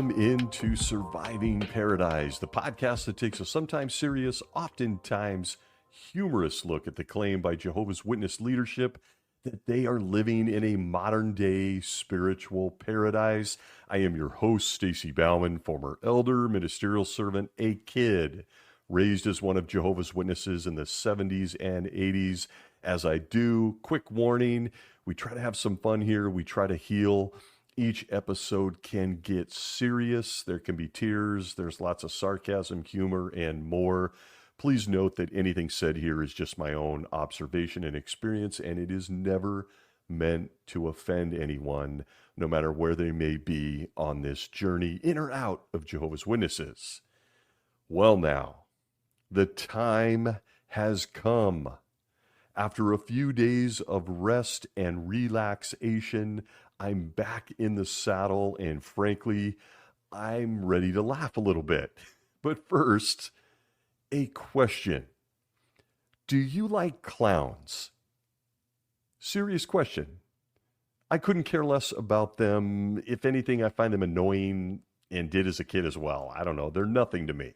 Welcome into Surviving Paradise, the podcast that takes a sometimes serious, oftentimes humorous look at the claim by Jehovah's Witness leadership that they are living in a modern-day spiritual paradise. I am your host, Stacy Bauman, former elder, ministerial servant, a kid, raised as one of Jehovah's Witnesses in the 70s and 80s. As I do, quick warning, we try to have some fun here. We try to heal. Each episode can get serious. There can be tears. There's lots of sarcasm, humor, and more. Please note that anything said here is just my own observation and experience, and it is never meant to offend anyone, no matter where they may be on this journey, in or out of Jehovah's Witnesses. Well now, the time has come. After a few days of rest and relaxation, I'm back in the saddle, and frankly, I'm ready to laugh a little bit. But first, a question. Do you like clowns? Serious question. I couldn't care less about them. If anything, I find them annoying and did as a kid as well. I don't know. They're nothing to me.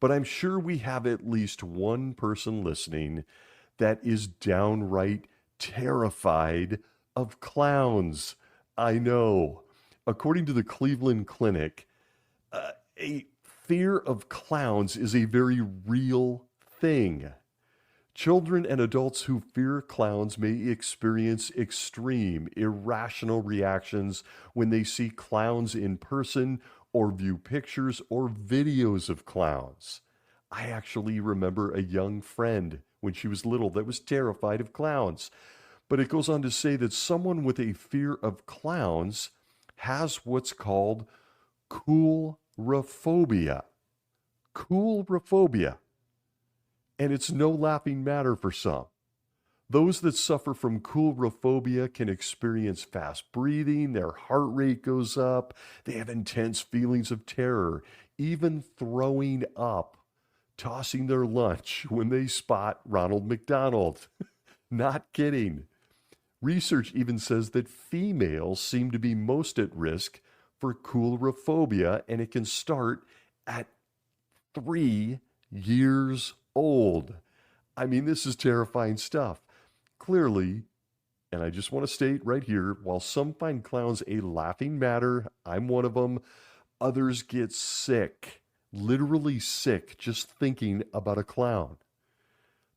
But I'm sure we have at least one person listening that is downright terrified of clowns. I know. According to the Cleveland Clinic, a fear of clowns is a very real thing. Children and adults who fear clowns may experience extreme, irrational reactions when they see clowns in person or view pictures or videos of clowns. I actually remember a young friend when she was little that was terrified of clowns. But it goes on to say that someone with a fear of clowns has what's called coulrophobia. Coulrophobia. And it's no laughing matter for some. Those that suffer from coulrophobia can experience fast breathing, their heart rate goes up, they have intense feelings of terror, even throwing up, tossing their lunch when they spot Ronald McDonald. Not kidding. Research even says that females seem to be most at risk for coulrophobia, and it can start at 3 years old. I mean, this is terrifying stuff. Clearly, and I just want to state right here, while some find clowns a laughing matter, I'm one of them, others get sick, literally sick, just thinking about a clown.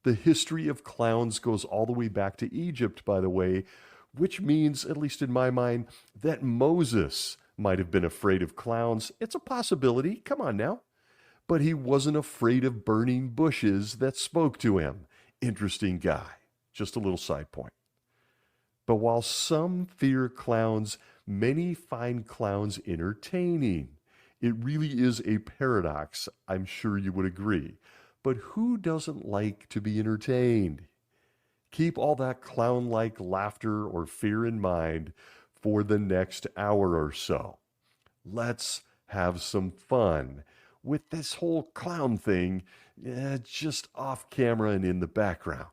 The history of clowns goes all the way back to Egypt, by the way, which means, at least in my mind, that Moses might have been afraid of clowns. It's a possibility. Come on now. But he wasn't afraid of burning bushes that spoke to him. Interesting guy. Just a little side point. But while some fear clowns, many find clowns entertaining. It really is a paradox. I'm sure you would agree. But who doesn't like to be entertained? Keep all that clown-like laughter or fear in mind for the next hour or so. Let's have some fun with this whole clown thing, just off camera and in the background.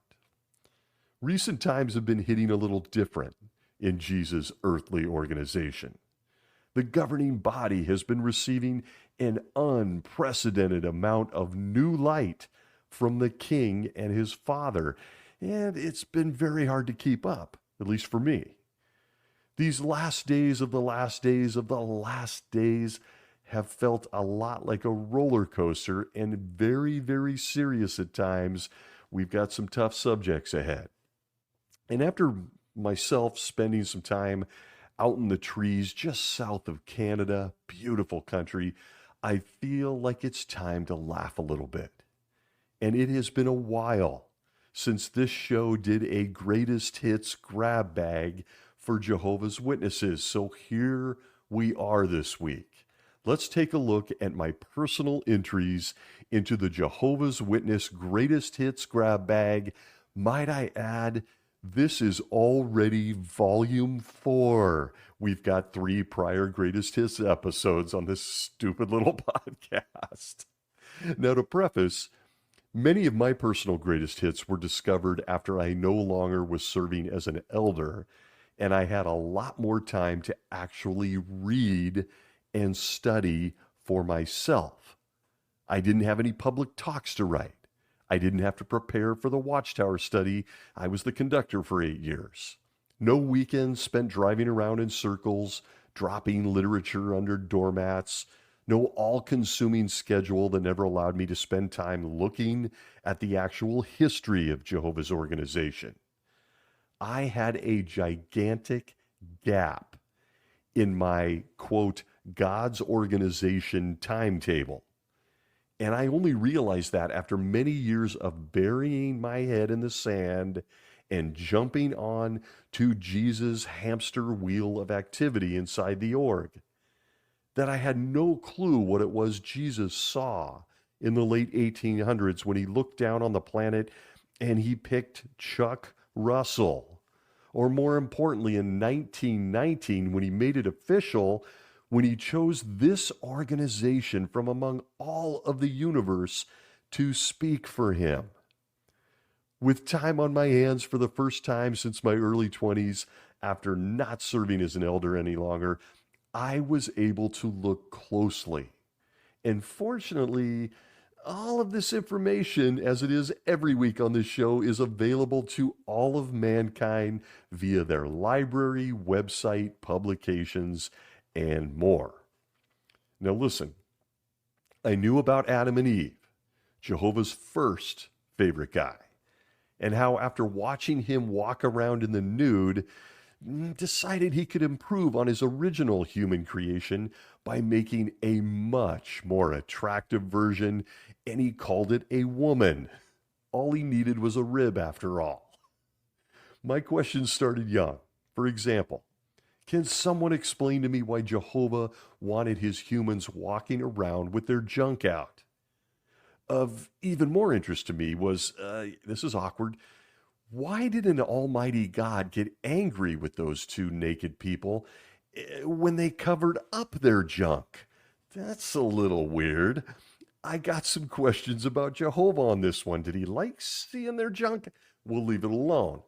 Recent times have been hitting a little different in Jesus' earthly organization. The governing body has been receiving an unprecedented amount of new light from the king and his father, and it's been very hard to keep up, at least for me. These last days of the last days of the last days have felt a lot like a roller coaster and very, very serious at times. We've got some tough subjects ahead. And after myself spending some time out in the trees just south of Canada, beautiful country, I feel like it's time to laugh a little bit. And it has been a while since this show did a greatest hits grab bag for Jehovah's Witnesses. So here we are this week. Let's take a look at my personal entries into the Jehovah's Witness greatest hits grab bag. Might I add, this is already volume 4. We've got 3 prior greatest hits episodes on this stupid little podcast. Now, to preface, many of my personal greatest hits were discovered after I no longer was serving as an elder, and I had a lot more time to actually read and study for myself. I didn't have any public talks to write. I didn't have to prepare for the Watchtower study. I was the conductor for 8 years. No weekends spent driving around in circles, dropping literature under doormats. No all-consuming schedule that never allowed me to spend time looking at the actual history of Jehovah's organization. I had a gigantic gap in my, quote, God's organization timetable. And I only realized that after many years of burying my head in the sand and jumping on to Jesus' hamster wheel of activity inside the org, that I had no clue what it was Jesus saw in the late 1800s when he looked down on the planet and he picked Chuck Russell. Or more importantly, in 1919, when he made it official, when he chose this organization from among all of the universe to speak for him. With time on my hands for the first time since my early 20s, after not serving as an elder any longer, I was able to look closely. And fortunately, all of this information, as it is every week on this show, is available to all of mankind via their library, website, publications, and more. Now listen, I knew about Adam and Eve, Jehovah's first favorite guy, and how after watching him walk around in the nude, decided he could improve on his original human creation by making a much more attractive version, and he called it a woman. All he needed was a rib after all. My questions started young. For example, can someone explain to me why Jehovah wanted his humans walking around with their junk out? Of even more interest to me was, this is awkward, why did an almighty God get angry with those two naked people when they covered up their junk? That's a little weird. I got some questions about Jehovah on this one. Did he like seeing their junk? We'll leave it alone.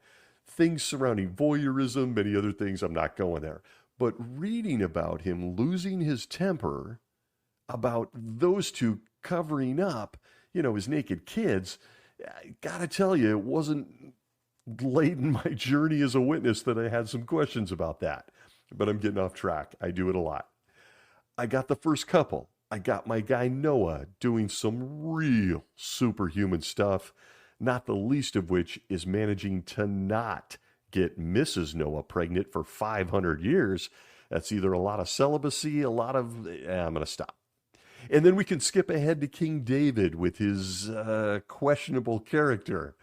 Things surrounding voyeurism, many other things, I'm not going there. But reading about him losing his temper, about those two covering up, his naked kids, I gotta tell you, it wasn't late in my journey as a witness that I had some questions about that. But I'm getting off track. I do it a lot. I got the first couple. I got my guy Noah doing some real superhuman stuff, not the least of which is managing to not get Mrs. Noah pregnant for 500 years. That's either a lot of celibacy, I'm going to stop. And then we can skip ahead to King David with his questionable character.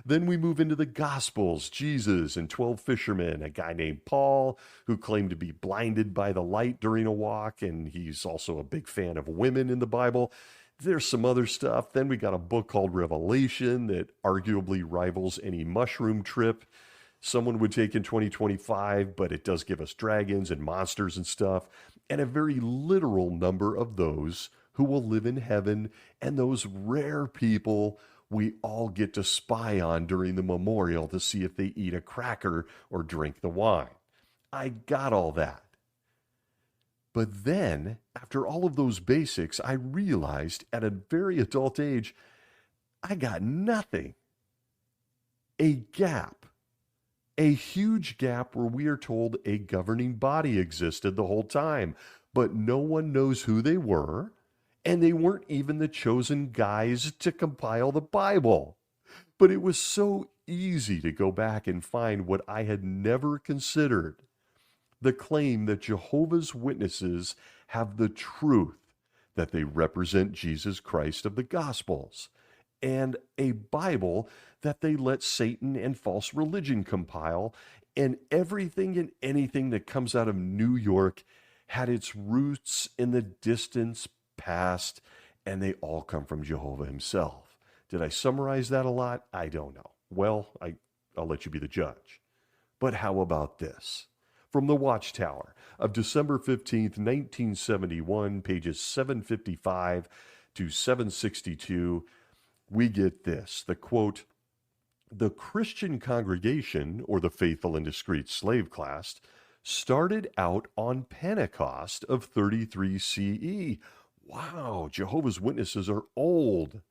Then we move into the Gospels, Jesus and 12 fishermen, a guy named Paul who claimed to be blinded by the light during a walk, and he's also a big fan of women in the Bible. There's some other stuff. Then we got a book called Revelation that arguably rivals any mushroom trip someone would take in 2025, but it does give us dragons and monsters and stuff, and a very literal number of those who will live in heaven and those rare people we all get to spy on during the memorial to see if they eat a cracker or drink the wine. I got all that. But then, after all of those basics, I realized at a very adult age, I got nothing. A gap. A huge gap where we are told a governing body existed the whole time, but no one knows who they were, and they weren't even the chosen guys to compile the Bible. But it was so easy to go back and find what I had never considered. The claim that Jehovah's Witnesses have the truth, that they represent Jesus Christ of the Gospels, and a Bible that they let Satan and false religion compile, and everything and anything that comes out of New York had its roots in the distant past, and they all come from Jehovah himself. Did I summarize that a lot? I don't know. Well, I'll let you be the judge. But how about this? From the Watchtower of December 15th, 1971, pages 755 to 762, we get this, the quote, "The Christian congregation, or the faithful and discreet slave class, started out on Pentecost of 33 CE. Wow, Jehovah's Witnesses are old.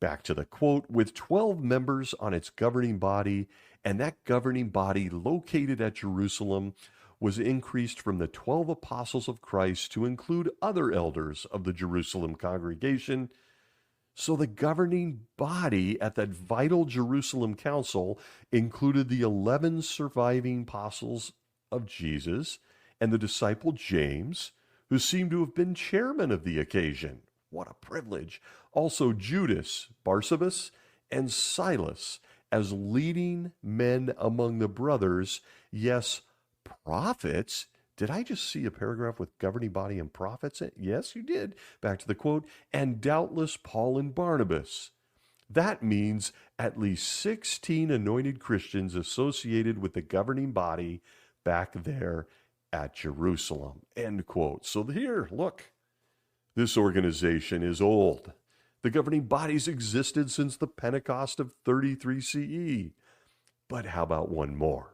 Back to the quote, with 12 members on its governing body, and that governing body located at Jerusalem was increased from the 12 apostles of Christ to include other elders of the Jerusalem congregation. So the governing body at that vital Jerusalem council included the 11 surviving apostles of Jesus and the disciple James, who seemed to have been chairman of the occasion. What a privilege. Also Judas, Barsabas, and Silas as leading men among the brothers. Yes, prophets. Did I just see a paragraph with governing body and prophets? Yes, you did. Back to the quote. And doubtless Paul and Barnabas. That means at least 16 anointed Christians associated with the governing body back there at Jerusalem. End quote. So here, look, this organization is old. The governing bodies existed since the Pentecost of 33 CE. But how about one more?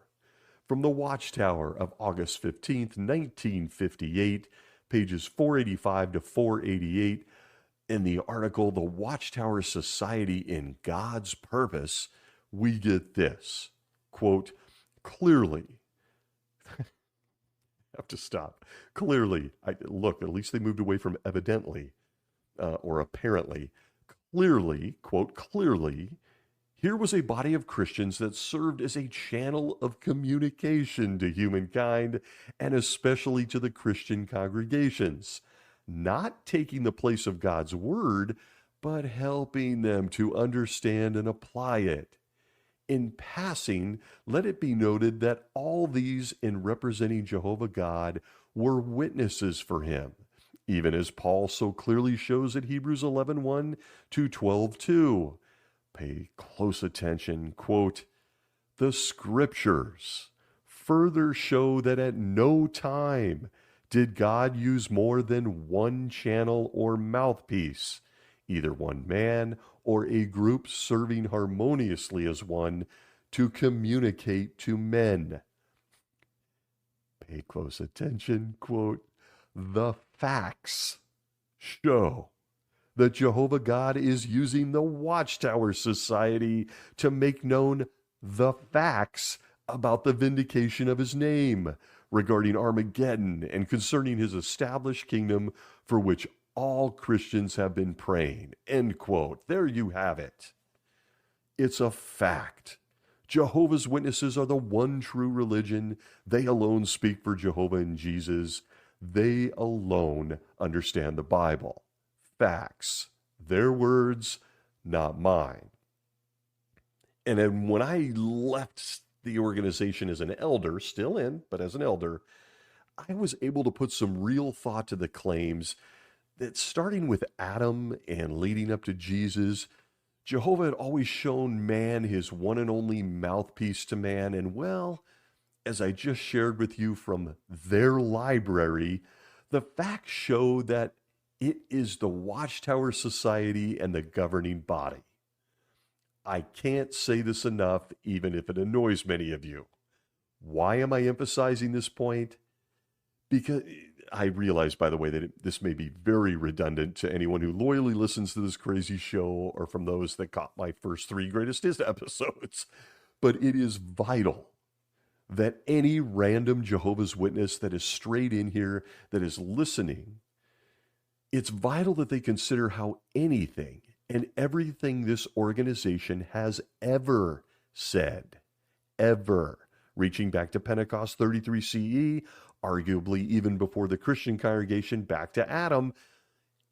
From the Watchtower of August 15th, 1958, pages 485 to 488, in the article, The Watchtower Society in God's Purpose, we get this, quote, clearly, I have to stop, clearly, look, at least they moved away from evidently, or apparently, clearly, quote, clearly, here was a body of Christians that served as a channel of communication to humankind and especially to the Christian congregations, not taking the place of God's word, but helping them to understand and apply it. In passing, let it be noted that all these in representing Jehovah God were witnesses for him, even as Paul so clearly shows at Hebrews 11:1 to 12:2. Pay close attention, quote, the scriptures further show that at no time did God use more than one channel or mouthpiece, either one man or a group serving harmoniously as one, to communicate to men. Pay close attention, quote, the facts show that Jehovah God is using the Watchtower Society to make known the facts about the vindication of his name regarding Armageddon and concerning his established kingdom for which all Christians have been praying. End quote. There you have it. It's a fact. Jehovah's Witnesses are the one true religion. They alone speak for Jehovah and Jesus. They alone understand the Bible. Facts, their words, not mine. And then when I left the organization as an elder, still in, but as an elder, I was able to put some real thought to the claims that starting with Adam and leading up to Jesus, Jehovah had always shown man his one and only mouthpiece to man. And well, as I just shared with you from their library, the facts show that it is the Watchtower Society and the governing body. I can't say this enough, even if it annoys many of you. Why am I emphasizing this point? Because I realize, by the way, that this may be very redundant to anyone who loyally listens to this crazy show or from those that caught my first 3 greatest hits episodes. But it is vital that any random Jehovah's Witness that is straight in here, that is listening, it's vital that they consider how anything and everything this organization has ever said, ever, reaching back to Pentecost 33 CE, arguably even before the Christian congregation back to Adam,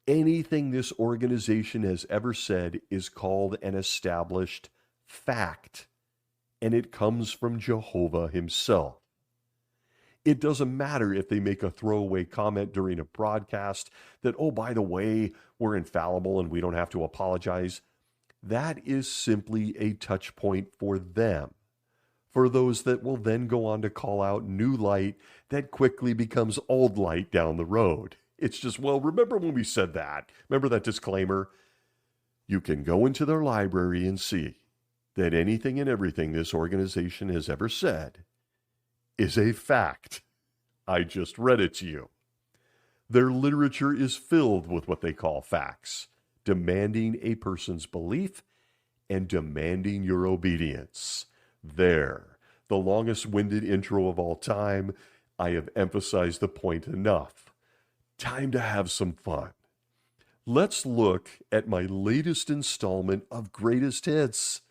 anything this organization has ever said is called an established fact, and it comes from Jehovah himself. It doesn't matter if they make a throwaway comment during a broadcast that, oh, by the way, we're infallible and we don't have to apologize. That is simply a touch point for them, for those that will then go on to call out new light that quickly becomes old light down the road. It's just, well, remember when we said that? Remember that disclaimer? You can go into their library and see that anything and everything this organization has ever said, is a fact. I just read it to you. Their literature is filled with what they call facts, demanding a person's belief and demanding your obedience. There, the longest-winded intro of all time. I have emphasized the point enough. Time to have some fun. Let's look at my latest installment of Greatest Hits,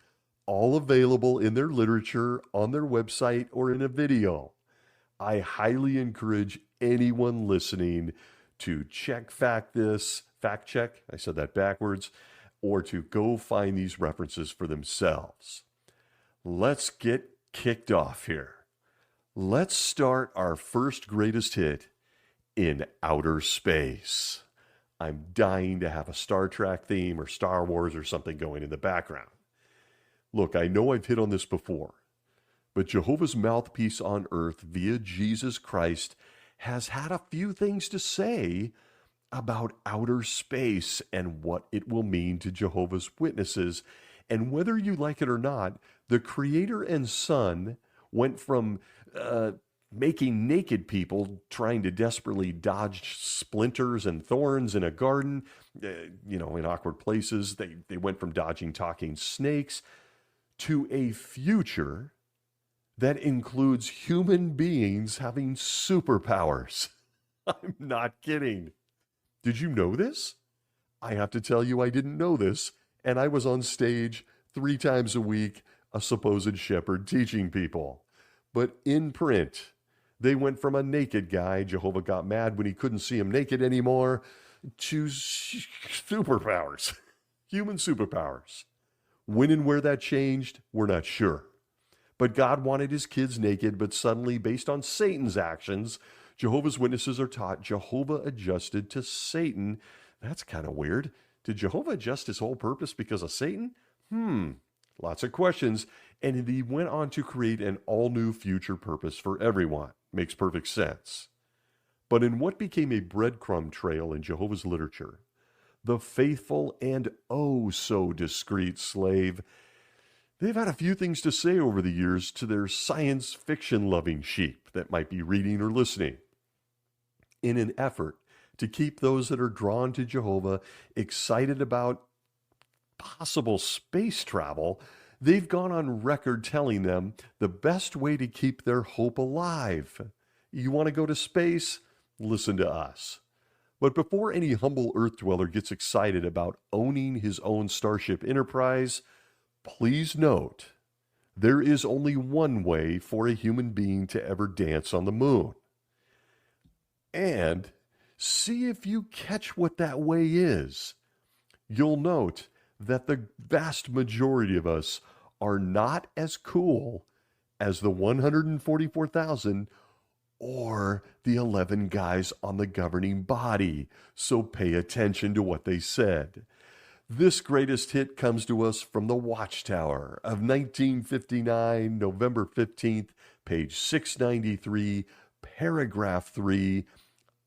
all available in their literature, on their website, or in a video. I highly encourage anyone listening to fact check, I said that backwards, or to go find these references for themselves. Let's get kicked off here. Let's start our first greatest hit in outer space. I'm dying to have a Star Trek theme or Star Wars or something going in the background. Look, I know I've hit on this before, but Jehovah's mouthpiece on earth via Jesus Christ has had a few things to say about outer space and what it will mean to Jehovah's Witnesses. And whether you like it or not, the Creator and Son went from making naked people trying to desperately dodge splinters and thorns in a garden, in awkward places. They went from dodging talking snakes to a future that includes human beings having superpowers. I'm not kidding. Did you know this? I have to tell you, I didn't know this, and I was on stage 3 times a week, a supposed shepherd teaching people. But in print, they went from a naked guy, Jehovah got mad when he couldn't see him naked anymore, to superpowers, human superpowers. When and where that changed, we're not sure. But God wanted his kids naked, but suddenly, based on Satan's actions, Jehovah's Witnesses are taught Jehovah adjusted to Satan. That's kind of weird. Did Jehovah adjust his whole purpose because of Satan? Lots of questions. And he went on to create an all-new future purpose for everyone. Makes perfect sense. But in what became a breadcrumb trail in Jehovah's literature, the faithful and oh so discreet slave, they've had a few things to say over the years to their science fiction-loving sheep that might be reading or listening. In an effort to keep those that are drawn to Jehovah excited about possible space travel, they've gone on record telling them the best way to keep their hope alive. You want to go to space? Listen to us. But before any humble earth dweller gets excited about owning his own Starship Enterprise, please note, there is only one way for a human being to ever dance on the moon. And see if you catch what that way is. You'll note that the vast majority of us are not as cool as the 144,000 or the 11 guys on the governing body. So pay attention to what they said. This greatest hit comes to us from the Watchtower of 1959, November 15th, page 693, paragraph 3,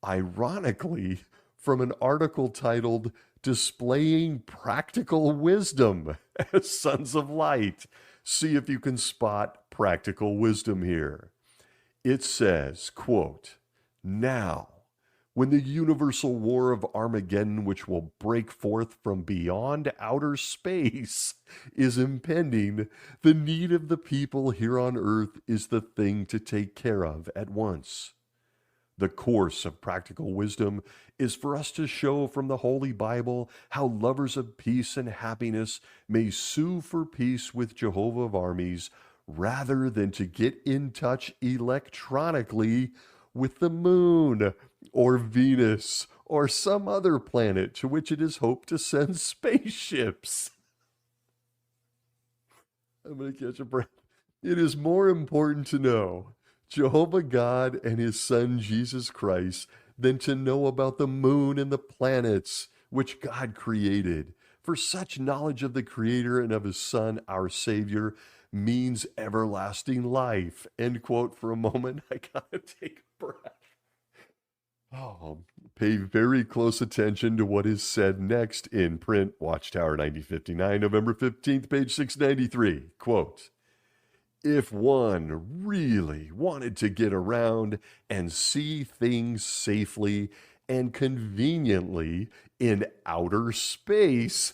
ironically from an article titled Displaying Practical Wisdom as Sons of Light. See if you can spot practical wisdom here. It says, quote, "Now, when the universal war of Armageddon, which will break forth from beyond outer space, is impending, the need of the people here on earth is the thing to take care of at once. The course of practical wisdom is for us to show from the Holy Bible how lovers of peace and happiness may sue for peace with Jehovah of armies rather than to get in touch electronically with the moon or Venus or some other planet to which it is hoped to send spaceships." I'm going to catch a breath. It is more important to know Jehovah God and his Son Jesus Christ than to know about the moon and the planets which God created. For such knowledge of the Creator and of his Son, our Savior, means everlasting life. End quote. For a moment, I gotta take a breath. Oh, pay very close attention to what is said next in print. Watchtower 1959, November 15th, page 693. Quote, If one really wanted to get around and see things safely and conveniently in outer space,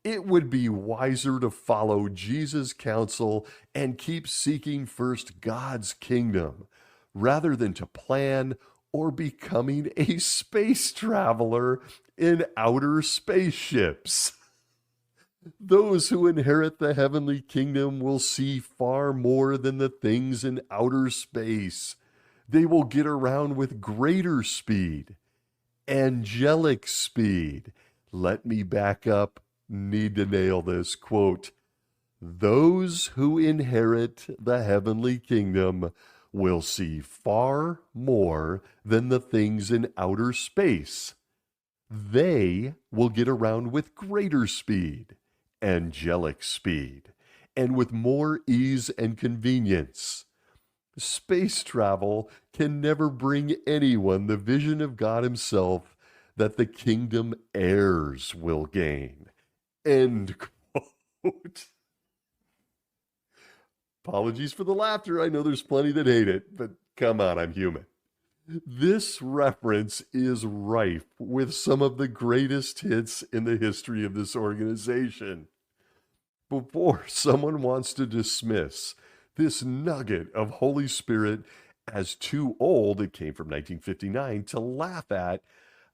it would be wiser to follow Jesus' counsel and keep seeking first God's kingdom rather than to plan or becoming a space traveler in outer spaceships. Those who inherit the heavenly kingdom will see far more than the things in outer space. They will get around with greater speed, angelic speed. Let me back up. Need to nail this quote. Those who inherit the heavenly kingdom will see far more than the things in outer space. They will get around with greater speed, angelic speed, and with more ease and convenience. Space travel can never bring anyone the vision of God Himself that the kingdom heirs will gain. End quote. Apologies for the laughter. I know there's plenty that hate it, but come on, I'm human. This reference is rife with some of the greatest hits in the history of this organization. Before someone wants to dismiss this nugget of Holy Spirit as too old, it came from 1959, to laugh at,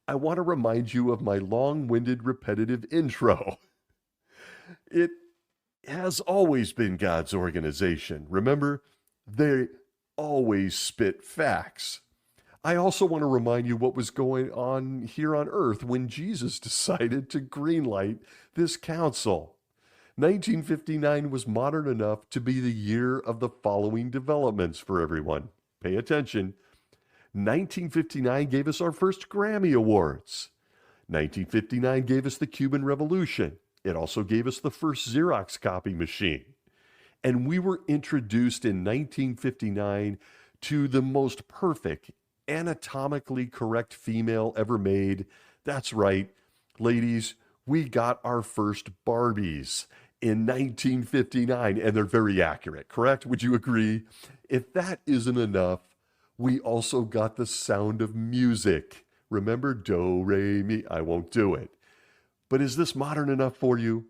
I want to remind you of my long-winded, repetitive intro. It has always been God's organization. Remember, they always spit facts. I also want to remind you what was going on here on earth when Jesus decided to greenlight this council. 1959 was modern enough to be the year of the following developments for everyone. Pay attention. 1959 gave us our first Grammy Awards. 1959 gave us the Cuban Revolution. It also gave us the first Xerox copy machine. And we were introduced in 1959 to the most perfect, anatomically correct female ever made. That's right, ladies, we got our first Barbies in 1959, and they're very accurate, correct? Would you agree? If that isn't enough, we also got the sound of music. Remember, do, re, mi? I won't do it. But is this modern enough for you?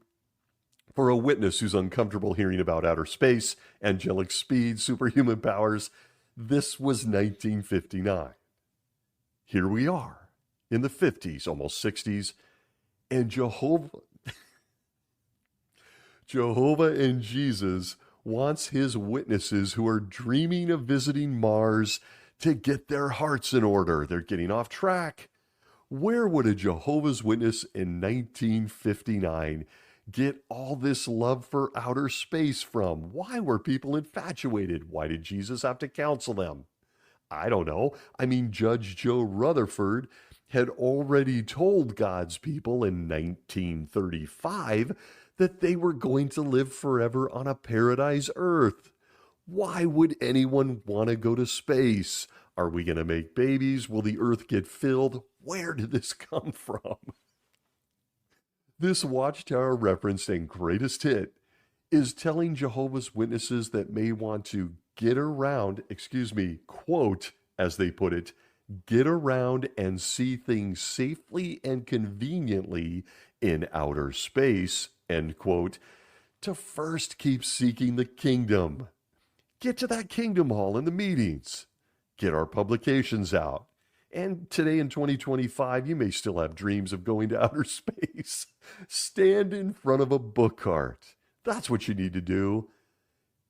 For a witness who's uncomfortable hearing about outer space, angelic speed, superhuman powers, this was 1959. Here we are in the 50s, almost 60s, and Jehovah and Jesus wants his witnesses who are dreaming of visiting Mars to get their hearts in order. They're getting off track. Where would a Jehovah's Witness in 1959 get all this love for outer space from? Why were people infatuated? Why did Jesus have to counsel them? I don't know. I mean, Judge Joe Rutherford had already told God's people in 1935 that they were going to live forever on a paradise earth. Why would anyone want to go to space? Are we going to make babies? Will the earth get filled? Where did this come from? This Watchtower reference and greatest hit is telling Jehovah's Witnesses that may want to get around, quote, as they put it, get around and see things safely and conveniently in outer space, end quote, to first keep seeking the kingdom. Get to that kingdom hall in the meetings. Get our publications out. And today in 2025, you may still have dreams of going to outer space. Stand in front of a book cart. That's what you need to do.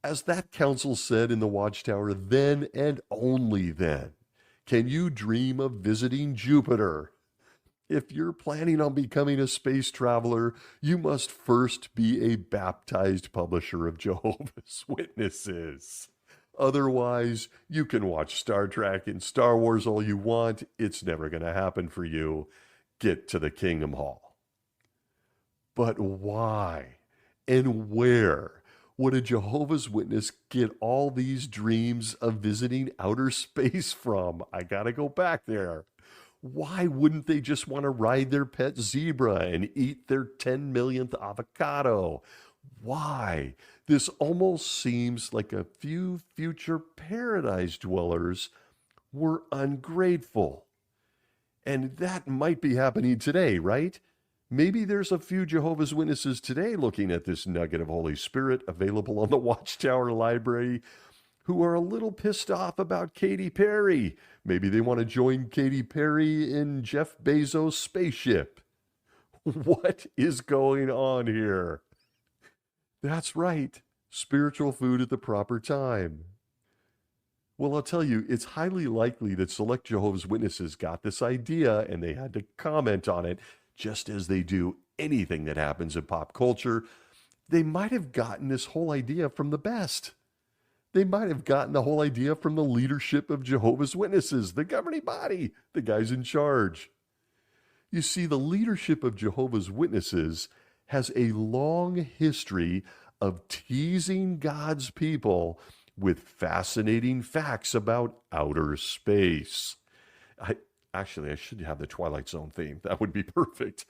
As that council said in the Watchtower, then and only then can you dream of visiting Jupiter. If you're planning on becoming a space traveler, you must first be a baptized publisher of Jehovah's Witnesses. Otherwise, you can watch Star Trek and Star Wars all you want. It's never going to happen for you. Get to the Kingdom Hall. But why and where would a Jehovah's Witness get all these dreams of visiting outer space from? I got to go back there. Why wouldn't they just want to ride their pet zebra and eat their 10 millionth avocado? Why? This almost seems like a few future paradise dwellers were ungrateful. And that might be happening today, right? Maybe there's a few Jehovah's Witnesses today looking at this nugget of Holy Spirit available on the Watchtower Library who are a little pissed off about Katy Perry. Maybe they want to join Katy Perry in Jeff Bezos' spaceship. What is going on here? That's right, spiritual food at the proper time. Well, I'll tell you, it's highly likely that select Jehovah's Witnesses got this idea and they had to comment on it, just as they do anything that happens in pop culture. They might have gotten this whole idea from the best. They might have gotten the whole idea from the leadership of Jehovah's Witnesses, the governing body, the guys in charge. You see, the leadership of Jehovah's Witnesses has a long history of teasing God's people with fascinating facts about outer space. I should have the Twilight Zone theme. That would be perfect.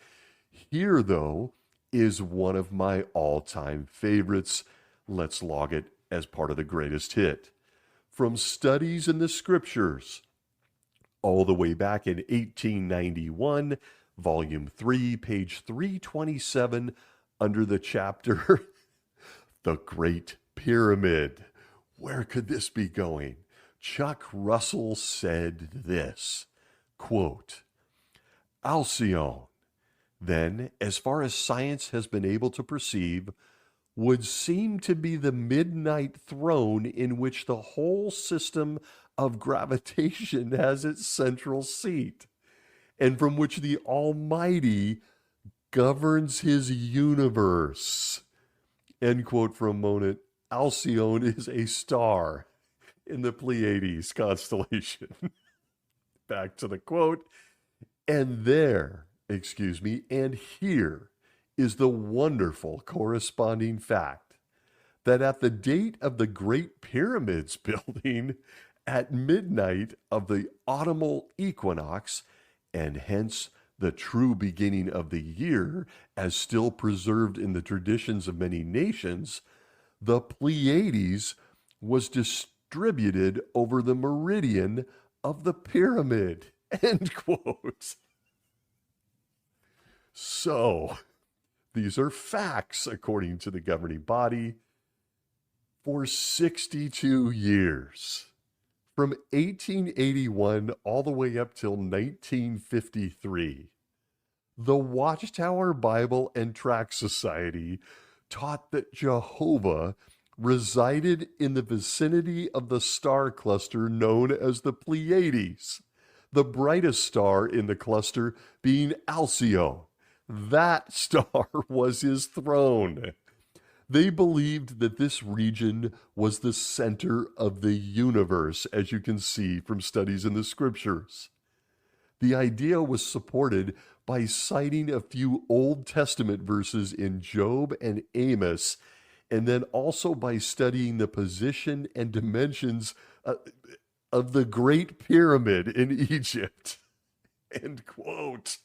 Here, though, is one of my all-time favorites. Let's log it as part of the greatest hit. From studies in the scriptures, all the way back in 1891, volume 3, page 327, under the chapter, The Great Pyramid. Where could this be going? Chuck Russell said this, quote, Alcyone, then, as far as science has been able to perceive, would seem to be the midnight throne in which the whole system of gravitation has its central seat, and from which the Almighty governs his universe. End quote for a moment. Alcyone is a star in the Pleiades constellation. Back to the quote. And here is the wonderful corresponding fact that at the date of the Great Pyramids building, at midnight of the autumnal equinox, and hence the true beginning of the year, as still preserved in the traditions of many nations, the Pleiades was distributed over the meridian of the pyramid. End quote. So, these are facts according to the governing body. For 62 years, from 1881 all the way up till 1953, the Watchtower Bible and Tract Society taught that Jehovah resided in the vicinity of the star cluster known as the Pleiades, the brightest star in the cluster being Alcyone. That star was his throne. They believed that this region was the center of the universe, as you can see from studies in the scriptures. The idea was supported by citing a few Old Testament verses in Job and Amos, and then also by studying the position and dimensions of the Great Pyramid in Egypt. End quote.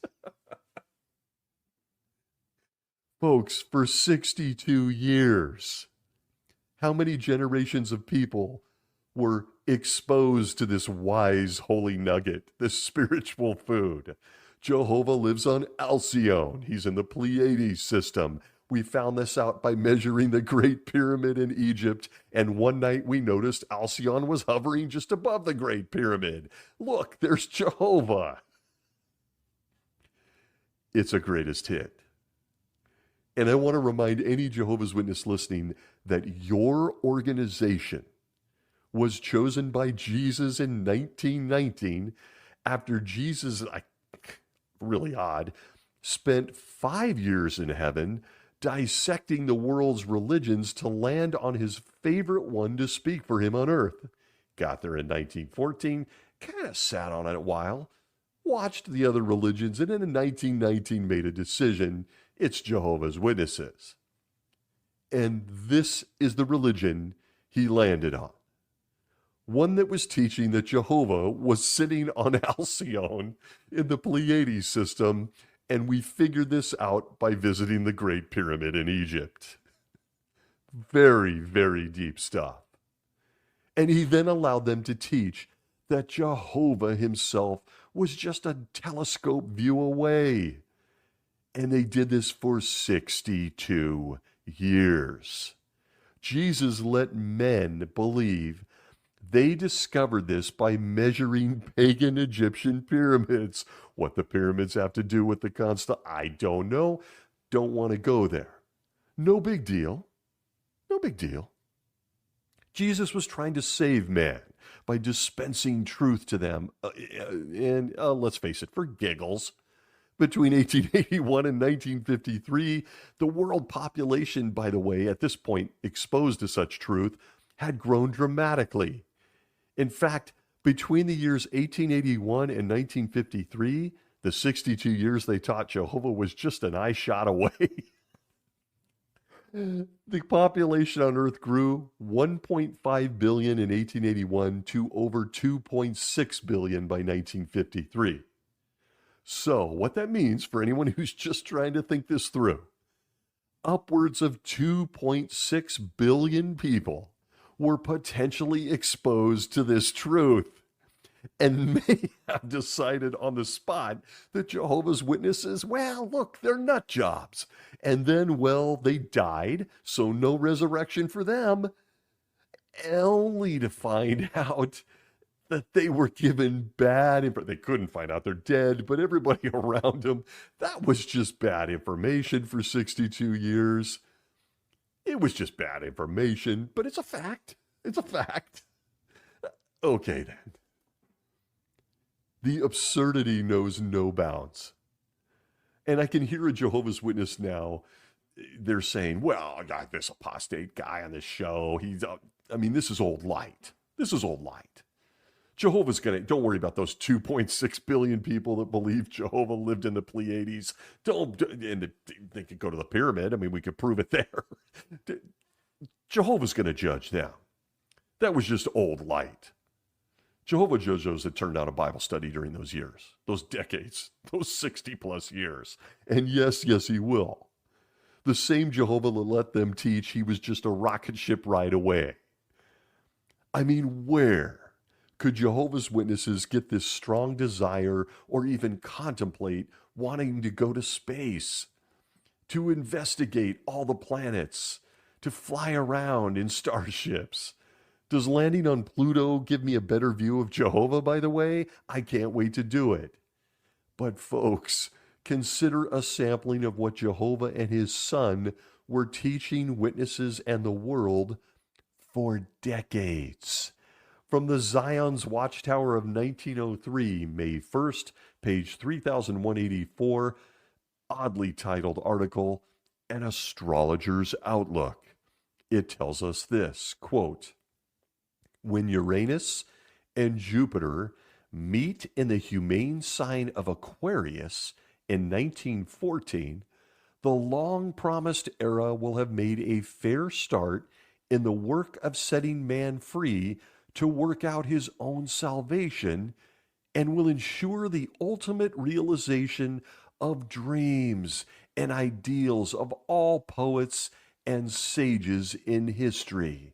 Folks, for 62 years, how many generations of people were exposed to this wise holy nugget, this spiritual food? Jehovah lives on Alcyone. He's in the Pleiades system. We found this out by measuring the Great Pyramid in Egypt, and one night we noticed Alcyone was hovering just above the Great Pyramid. Look, there's Jehovah. It's a greatest hit. And I want to remind any Jehovah's Witness listening that your organization was chosen by Jesus in 1919 after Jesus, really odd, spent 5 years in heaven dissecting the world's religions to land on his favorite one to speak for him on earth. Got there in 1914, kind of sat on it a while, watched the other religions, and then in 1919 made a decision. It's Jehovah's Witnesses. And this is the religion he landed on. One that was teaching that Jehovah was sitting on Alcyone in the Pleiades system, and we figured this out by visiting the Great Pyramid in Egypt. Very, very deep stuff. And he then allowed them to teach that Jehovah himself was just a telescope view away. And they did this for 62 years. Jesus let men believe they discovered this by measuring pagan Egyptian pyramids. What the pyramids have to do with the constant, I don't know. Don't want to go there. No big deal. No big deal. Jesus was trying to save man by dispensing truth to them. And let's face it, for giggles, between 1881 and 1953, the world population, by the way, at this point exposed to such truth, had grown dramatically. In fact, between the years 1881 and 1953, the 62 years they taught Jehovah was just an eye shot away. The population on Earth grew 1.5 billion in 1881 to over 2.6 billion by 1953. So, what that means for anyone who's just trying to think this through, upwards of 2.6 billion people were potentially exposed to this truth and may have decided on the spot that Jehovah's Witnesses, well, look, they're nut jobs. And then, well, they died, so no resurrection for them, only to find out that they were given bad information. They couldn't find out they're dead, but everybody around them, that was just bad information for 62 years. It was just bad information, but it's a fact. It's a fact. Okay, then. The absurdity knows no bounds. And I can hear a Jehovah's Witness now. They're saying, well, I got this apostate guy on this show. This is old light. This is old light. Jehovah's don't worry about those 2.6 billion people that believe Jehovah lived in the Pleiades. And they could go to the pyramid. We could prove it there. Jehovah's going to judge them. That was just old light. Jehovah judged those that turned out a Bible study during those years, those decades, those 60 plus years. And yes, he will. The same Jehovah that let them teach he was just a rocket ship ride away. Where could Jehovah's Witnesses get this strong desire or even contemplate wanting to go to space, to investigate all the planets, to fly around in starships? Does landing on Pluto give me a better view of Jehovah, by the way? I can't wait to do it. But folks, consider a sampling of what Jehovah and his son were teaching witnesses and the world for decades. From the Zion's Watchtower of 1903, May 1st, page 3184, oddly titled article, An Astrologer's Outlook. It tells us this, quote, when Uranus and Jupiter meet in the humane sign of Aquarius in 1914, the long-promised era will have made a fair start in the work of setting man free to work out his own salvation and will ensure the ultimate realization of dreams and ideals of all poets and sages in history.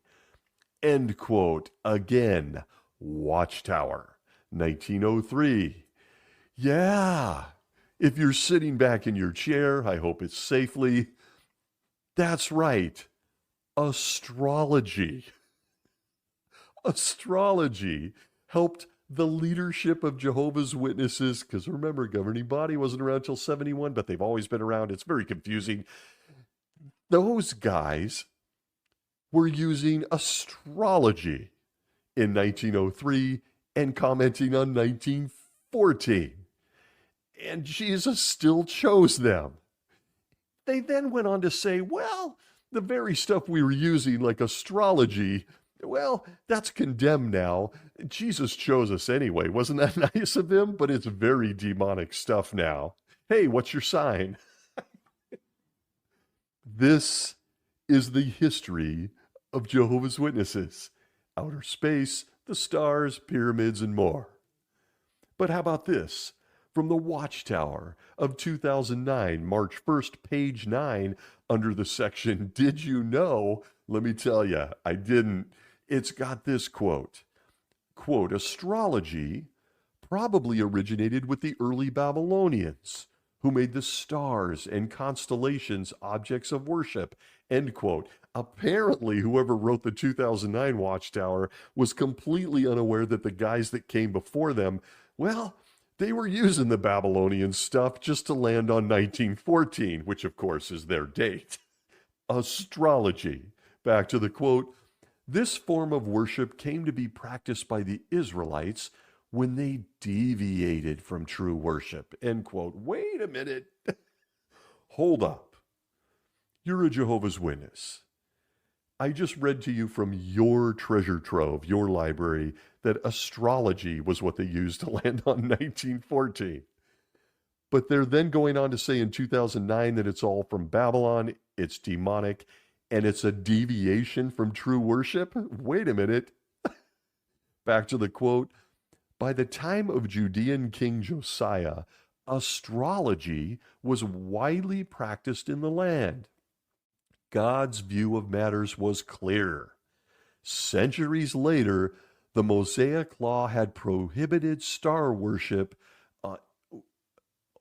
End quote. Again, Watchtower, 1903. Yeah, if you're sitting back in your chair, I hope it's safely. That's right, astrology. Astrology helped the leadership of Jehovah's Witnesses, because remember, governing body wasn't around till 71, but they've always been around. It's very confusing. Those guys were using astrology in 1903 and commenting on 1914. And Jesus still chose them. They then went on to say, well, the very stuff we were using, like astrology, well, that's condemned now. Jesus chose us anyway. Wasn't that nice of him? But it's very demonic stuff now. Hey, what's your sign? This is the history of Jehovah's Witnesses. Outer space, the stars, pyramids, and more. But how about this? from the Watchtower of 2009, March 1st, page 9, under the section, Did You Know? Let me tell you, I didn't. It's got this quote, astrology probably originated with the early Babylonians, who made the stars and constellations objects of worship, end quote. Apparently, whoever wrote the 2009 Watchtower was completely unaware that the guys that came before them, well, they were using the Babylonian stuff just to land on 1914, which of course is their date. Astrology. Back to the quote, this form of worship came to be practiced by the Israelites when they deviated from true worship, end quote. Wait a minute. Hold up. You're a Jehovah's Witness. I just read to you from your treasure trove, your library, that astrology was what they used to land on 1914. But they're then going on to say in 2009 that it's all from Babylon, it's demonic, and it's a deviation from true worship? Wait a minute. Back to the quote. By the time of Judean King Josiah, astrology was widely practiced in the land. God's view of matters was clear. Centuries later, the Mosaic Law had prohibited star worship.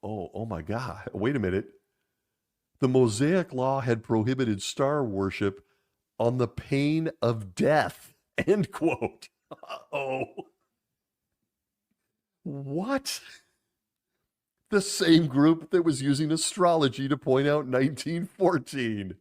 Oh my God, wait a minute. The Mosaic Law had prohibited star worship on the pain of death, end quote. Uh-oh. What? The same group that was using astrology to point out 1914.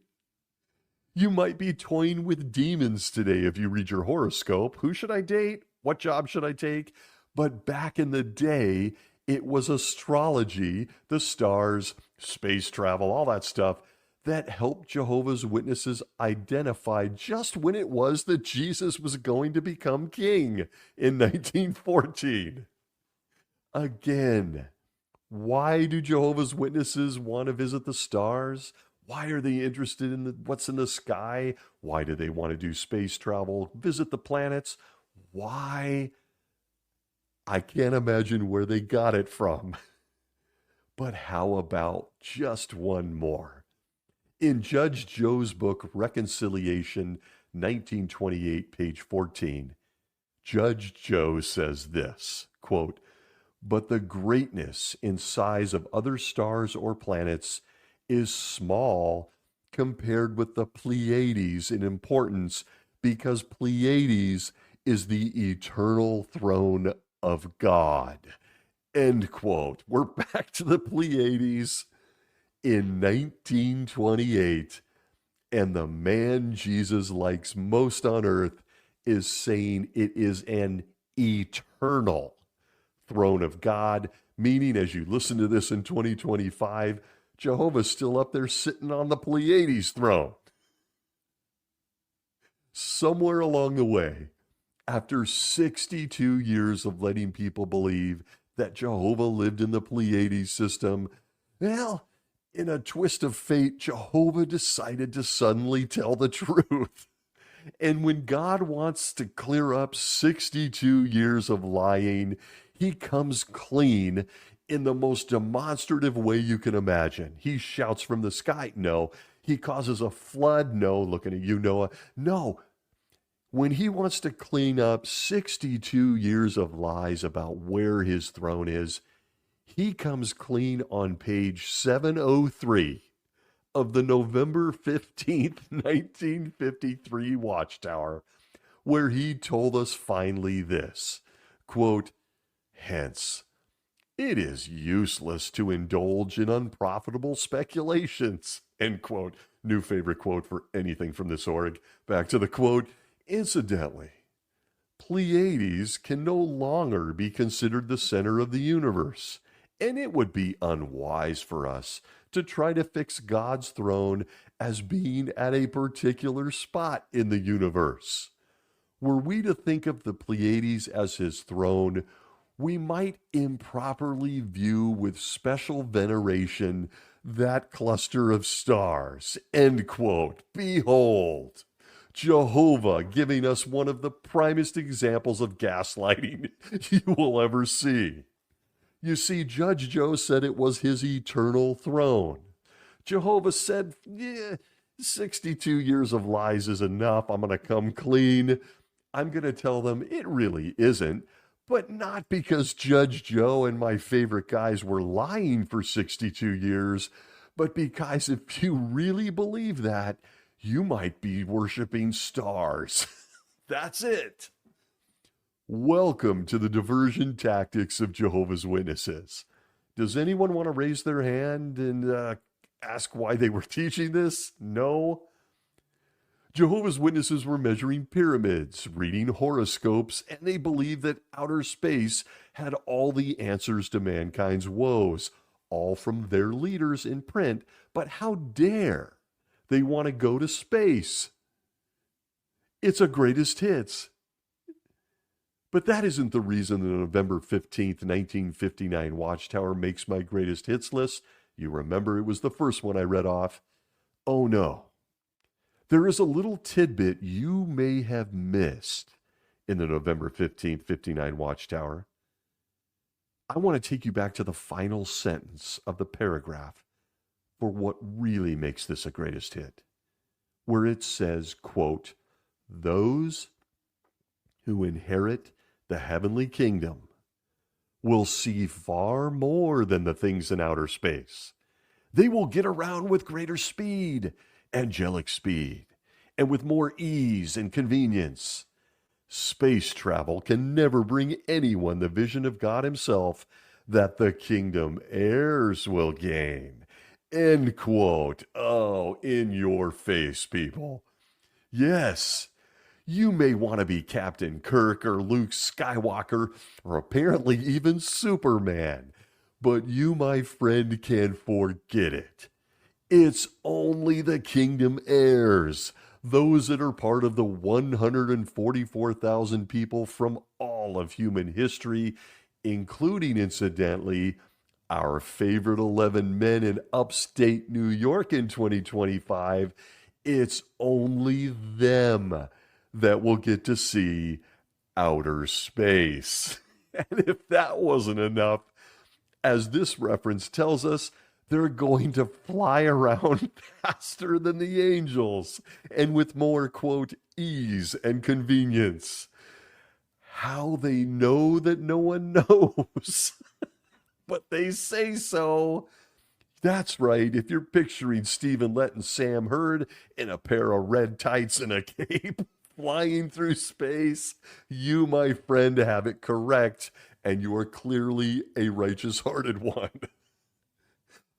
You might be toying with demons today if you read your horoscope. Who should I date? What job should I take? But back in the day, it was astrology, the stars, space travel, all that stuff that helped Jehovah's Witnesses identify just when it was that Jesus was going to become king in 1914. Again, why do Jehovah's Witnesses want to visit the stars? Why are they interested in what's in the sky? Why do they want to do space travel, visit the planets? Why? I can't imagine where they got it from. But how about just one more? In Judge Joe's book, Reconciliation, 1928, page 14, Judge Joe says this, quote, but the greatness in size of other stars or planets is small compared with the Pleiades in importance, because Pleiades is the eternal throne of God. End quote. We're back to the Pleiades in 1928, and the man Jesus likes most on earth is saying it is an eternal throne of God, meaning as you listen to this in 2025, Jehovah's still up there sitting on the Pleiades throne. Somewhere along the way, after 62 years of letting people believe that Jehovah lived in the Pleiades system, well, in a twist of fate, Jehovah decided to suddenly tell the truth. And when God wants to clear up 62 years of lying, he comes clean in the most demonstrative way you can imagine. He shouts from the sky, no. He causes a flood, no. Looking at you, Noah, no. When he wants to clean up 62 years of lies about where his throne is, he comes clean on page 703 of the November 15th, 1953 Watchtower, where he told us finally this, quote, hence, it is useless to indulge in unprofitable speculations, end quote. New favorite quote for anything from this org. Back to the quote, incidentally, Pleiades can no longer be considered the center of the universe, and it would be unwise for us to try to fix God's throne as being at a particular spot in the universe. Were we to think of the Pleiades as his throne, we might improperly view with special veneration that cluster of stars, end quote. Behold, Jehovah giving us one of the primest examples of gaslighting you will ever see. You see, Judge Joe said it was his eternal throne. Jehovah said, yeah, 62 years of lies is enough. I'm going to come clean. I'm going to tell them it really isn't, but not because Judge Joe and my favorite guys were lying for 62 years, but because if you really believe that, you might be worshiping stars. That's it. Welcome to the diversion tactics of Jehovah's Witnesses. Does anyone want to raise their hand and ask why they were teaching this? No? Jehovah's Witnesses were measuring pyramids, reading horoscopes, and they believed that outer space had all the answers to mankind's woes, all from their leaders in print. But how dare they want to go to space? It's a greatest hits. But that isn't the reason the November 15th, 1959 Watchtower makes my greatest hits list. You remember it was the first one I read off. Oh no. There is a little tidbit you may have missed in the November 15th, 59 Watchtower. I want to take you back to the final sentence of the paragraph for what really makes this a greatest hit, where it says, quote, "Those who inherit the heavenly kingdom will see far more than the things in outer space. They will get around with greater speed, angelic speed, and with more ease and convenience. Space travel can never bring anyone the vision of God himself that the kingdom heirs will gain." End quote. Oh, in your face, people. Yes, you may want to be Captain Kirk or Luke Skywalker or apparently even Superman, but you, my friend, can forget it. It's only the kingdom heirs, those that are part of the 144,000 people from all of human history, including, incidentally, our favorite 11 men in upstate New York in 2025. It's only them that will get to see outer space. And if that wasn't enough, as this reference tells us, they're going to fly around faster than the angels and with more, quote, ease and convenience. How they know that no one knows, but they say so. That's right. If you're picturing Stephen Lett and Sam Hurd in a pair of red tights and a cape flying through space, you, my friend, have it correct, and you are clearly a righteous-hearted one.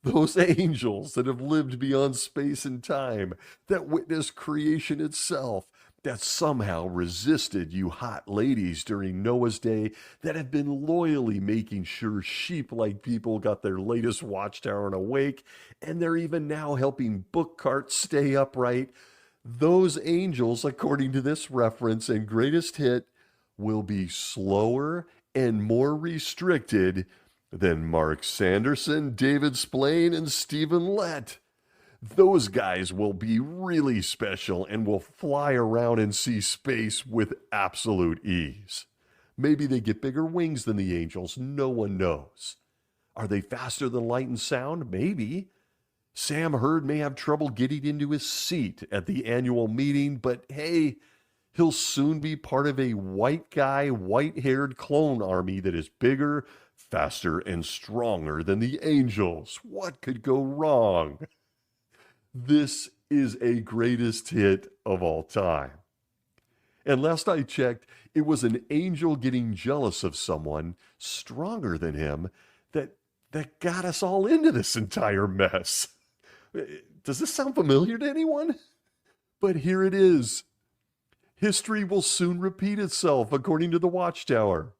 Those angels that have lived beyond space and time, that witnessed creation itself, that somehow resisted you hot ladies during Noah's day, that have been loyally making sure sheep-like people got their latest watchtower and awake, and they're even now helping book carts stay upright. Those angels, according to this reference and greatest hit, will be slower and more restricted than Mark Sanderson, David Splane, and Stephen Lett. Those guys will be really special and will fly around and see space with absolute ease. Maybe they get bigger wings than the angels. No one knows. Are they faster than light and sound? Maybe. Sam Hurd may have trouble getting into his seat at the annual meeting, but hey, he'll soon be part of a white guy, white-haired clone army that is bigger, faster, and stronger than the angels. What could go wrong? This is a greatest hit of all time. And last I checked, it was an angel getting jealous of someone stronger than him that got us all into this entire mess. Does this sound familiar to anyone? But here it is. History will soon repeat itself, according to the Watchtower.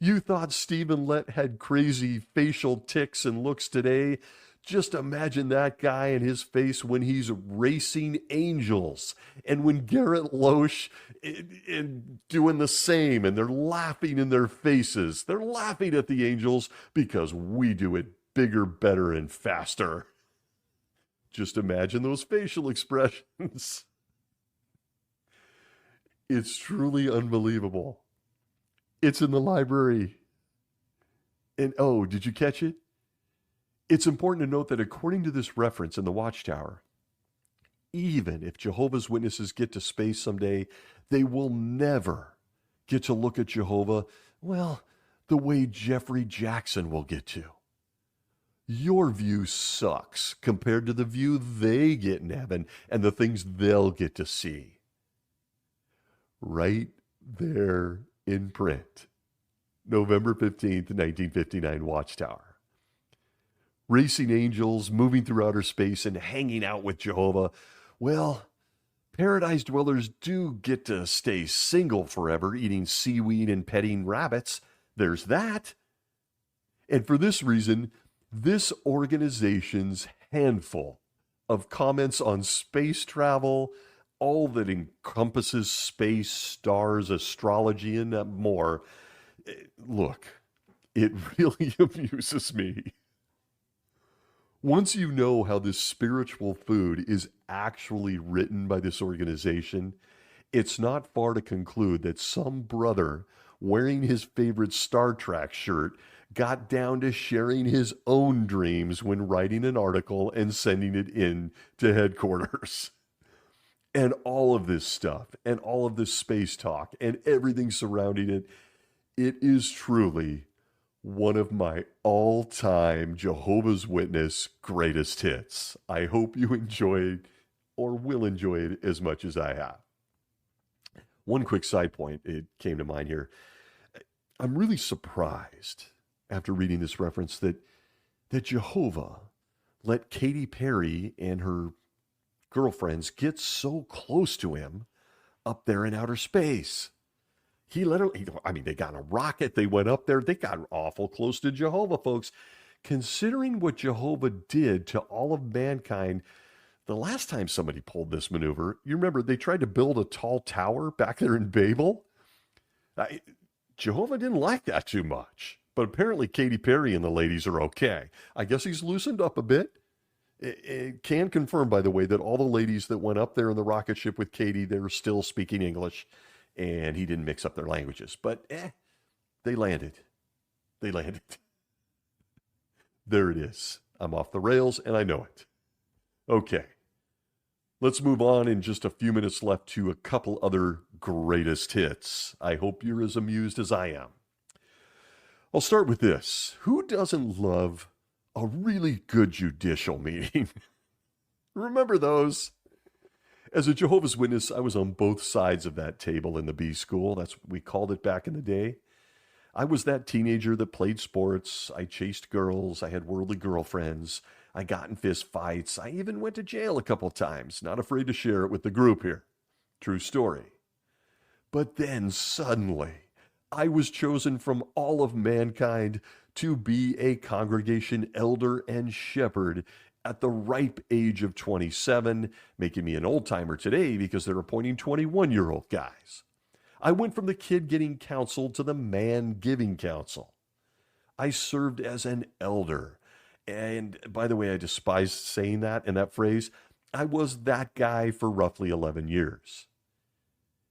You thought Stephen Lett had crazy facial tics and looks today. Just imagine that guy and his face when he's racing angels, and when Garrett Loesch is doing the same, and they're laughing in their faces. They're laughing at the angels because we do it bigger, better, and faster. Just imagine those facial expressions. It's truly unbelievable. It's in the library. And oh, did you catch it? It's important to note that according to this reference in the Watchtower, even if Jehovah's Witnesses get to space someday, they will never get to look at Jehovah, well, the way Jeffrey Jackson will get to. Your view sucks compared to the view they get in heaven and the things they'll get to see. Right there in print. November 15th, 1959, Watchtower. Racing angels moving through outer space and hanging out with Jehovah. Well, paradise dwellers do get to stay single forever, eating seaweed and petting rabbits. There's that. And for this reason, this organization's handful of comments on space travel, all that encompasses space, stars, astrology, and more, look, it really amuses me. Once you know how this spiritual food is actually written by this organization, it's not far to conclude that some brother wearing his favorite Star Trek shirt got down to sharing his own dreams when writing an article and sending it in to headquarters. And all of this stuff, and all of this space talk, and everything surrounding it, it is truly one of my all-time Jehovah's Witness greatest hits. I hope you enjoyed or will enjoy it as much as I have. One quick side point, it came to mind here. I'm really surprised after reading this reference that Jehovah let Katy Perry and her girlfriends get so close to him up there in outer space. He let her, they got in a rocket, they went up there, they got awful close to Jehovah, folks. Considering what Jehovah did to all of mankind, the last time somebody pulled this maneuver, you remember they tried to build a tall tower back there in Babel? Jehovah didn't like that too much, but apparently Katy Perry and the ladies are okay. I guess he's loosened up a bit. It can confirm, by the way, that all the ladies that went up there in the rocket ship with Katy, they were still speaking English. And he didn't mix up their languages. But they landed. They landed. There it is. I'm off the rails, and I know it. Okay. Let's move on in just a few minutes left to a couple other greatest hits. I hope you're as amused as I am. I'll start with this. Who doesn't love a really good judicial meeting? Remember those? As a Jehovah's Witness, I was on both sides of that table in the B school. That's what we called it back in the day. I was that teenager that played sports. I chased girls. I had worldly girlfriends. I got in fist fights. I even went to jail a couple times. Not afraid to share it with the group here. True story. But then suddenly, I was chosen from all of mankind to be a congregation elder and shepherd at the ripe age of 27, making me an old-timer today because they're appointing 21-year-old guys. I went from the kid getting counsel to the man giving counsel. I served as an elder. And by the way, I despise saying that and that phrase. I was that guy for roughly 11 years.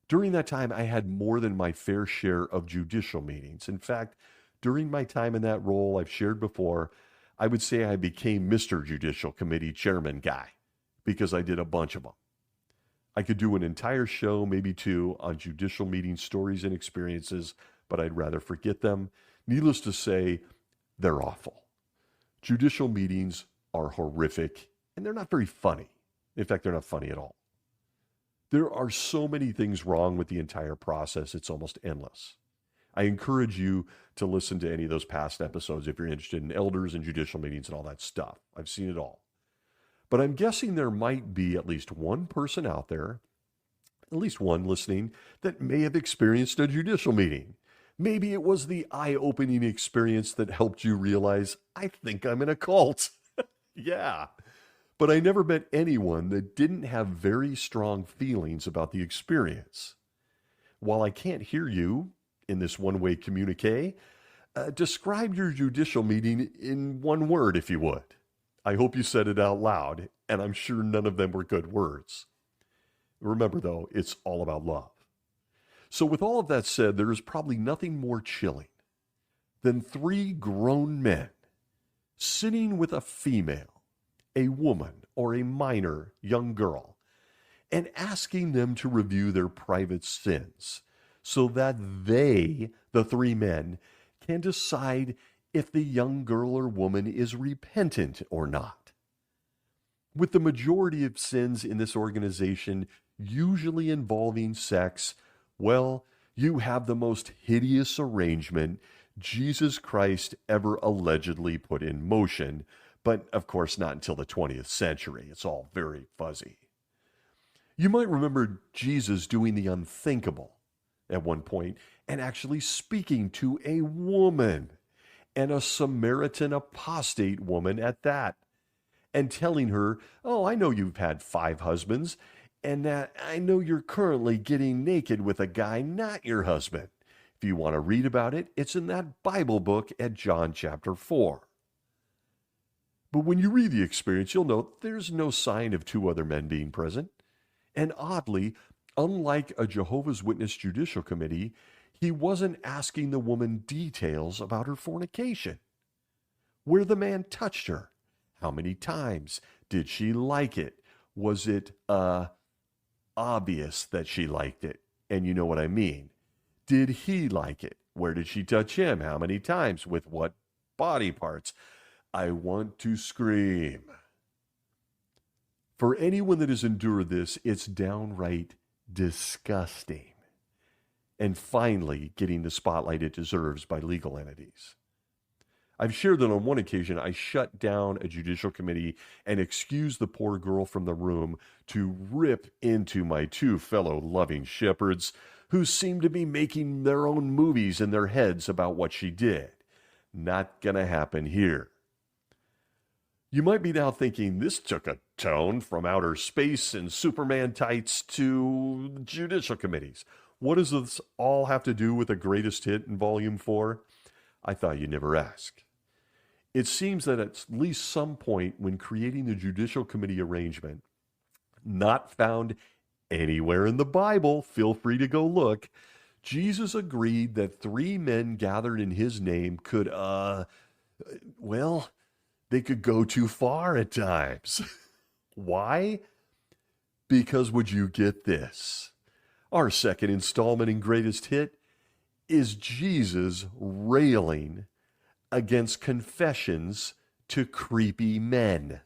During that time, I had more than my fair share of judicial meetings. In fact, during my time in that role, I've shared before, I would say I became Mr. Judicial Committee Chairman guy because I did a bunch of them. I could do an entire show, maybe two, on judicial meeting stories and experiences, but I'd rather forget them. Needless to say, they're awful. Judicial meetings are horrific, and they're not very funny. In fact, they're not funny at all. There are so many things wrong with the entire process, it's almost endless. I encourage you to listen to any of those past episodes if you're interested in elders and judicial meetings and all that stuff. I've seen it all. But I'm guessing there might be at least one person out there, at least one listening, that may have experienced a judicial meeting. Maybe it was the eye-opening experience that helped you realize, I think I'm in a cult. Yeah. But I never met anyone that didn't have very strong feelings about the experience. While I can't hear you in this one-way communique, describe your judicial meeting in one word, if you would. I hope you said it out loud, and I'm sure none of them were good words. Remember, though, it's all about love. So with all of that said, there is probably nothing more chilling Then 3 grown men sitting with a female, a woman, or a minor young girl, and asking them to review their private sins so that they, the 3 men, can decide if the young girl or woman is repentant or not. With the majority of sins in this organization usually involving sex, well, you have the most hideous arrangement Jesus Christ ever allegedly put in motion, but of course not until the 20th century. It's all very fuzzy. You might remember Jesus doing the unthinkable at one point and actually speaking to a woman, and a Samaritan apostate woman at that, and telling her, "Oh, I know you've had 5 husbands, and that I know you're currently getting naked with a guy not your husband. If you want to read about it, it's in that Bible book at John chapter 4. But when you read the experience, you'll note there's no sign of 2 other men being present. And oddly, unlike a Jehovah's Witness Judicial Committee, he wasn't asking the woman details about her fornication. Where the man touched her, how many times, did she like it? Was it obvious that she liked it? And you know what I mean. Did he like it? Where did she touch him? How many times? With what body parts? I want to scream. For anyone that has endured this, it's downright disgusting. And finally, getting the spotlight it deserves by legal entities. I've shared that on one occasion, I shut down a judicial committee and excused the poor girl from the room to rip into my 2 fellow loving shepherds who seemed to be making their own movies in their heads about what she did. Not gonna happen here. You might be now thinking, this took a tone from outer space and Superman tights to judicial committees. What does this all have to do with the greatest hit in Volume 4? I thought you'd never ask. It seems that at least some point when creating the judicial committee arrangement, not found anywhere in the Bible, feel free to go look, Jesus agreed that 3 men gathered in his name could, they could go too far at times. Why? Because would you get this? Our second installment in Greatest Hit is Jesus railing against confessions to creepy men.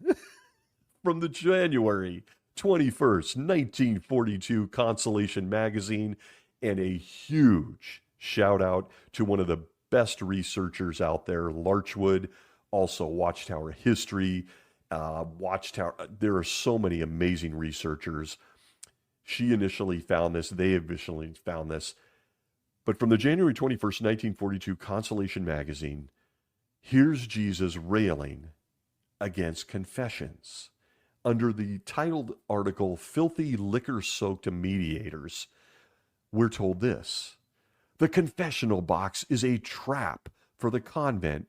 From the January 21st, 1942 Consolation magazine, and a huge shout out to one of the best researchers out there, Larchwood, also Watchtower History, Watchtower. There are so many amazing researchers. She initially found this, they initially found this. But from the January 21st, 1942 Consolation magazine, here's Jesus railing against confessions. Under the titled article, Filthy Liquor-Soaked Mediators, we're told this: the confessional box is a trap for the convent,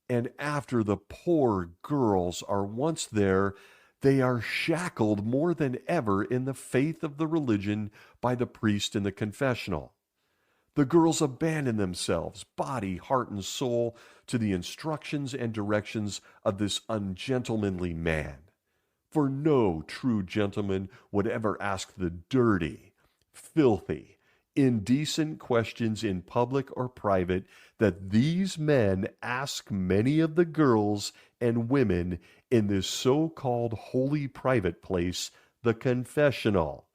and after the poor girls are once there, they are shackled more than ever in the faith of the religion by the priest in the confessional. The girls abandon themselves, body, heart, and soul, to the instructions and directions of this ungentlemanly man. For no true gentleman would ever ask the dirty, filthy, indecent questions in public or private that these men ask many of the girls and women in this so-called holy private place, the confessional.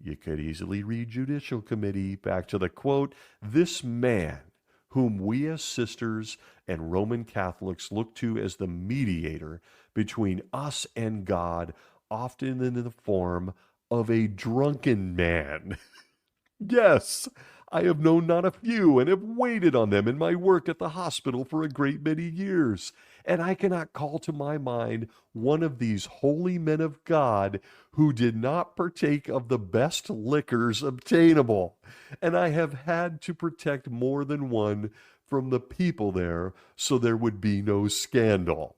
You could easily read Judicial Committee. Back to the quote, this man, whom we as sisters and Roman Catholics look to as the mediator between us and God, often in the form of a drunken man. Yes, I have known not a few and have waited on them in my work at the hospital for a great many years, and I cannot call to my mind one of these holy men of God who did not partake of the best liquors obtainable, and I have had to protect more than one from the people there so there would be no scandal.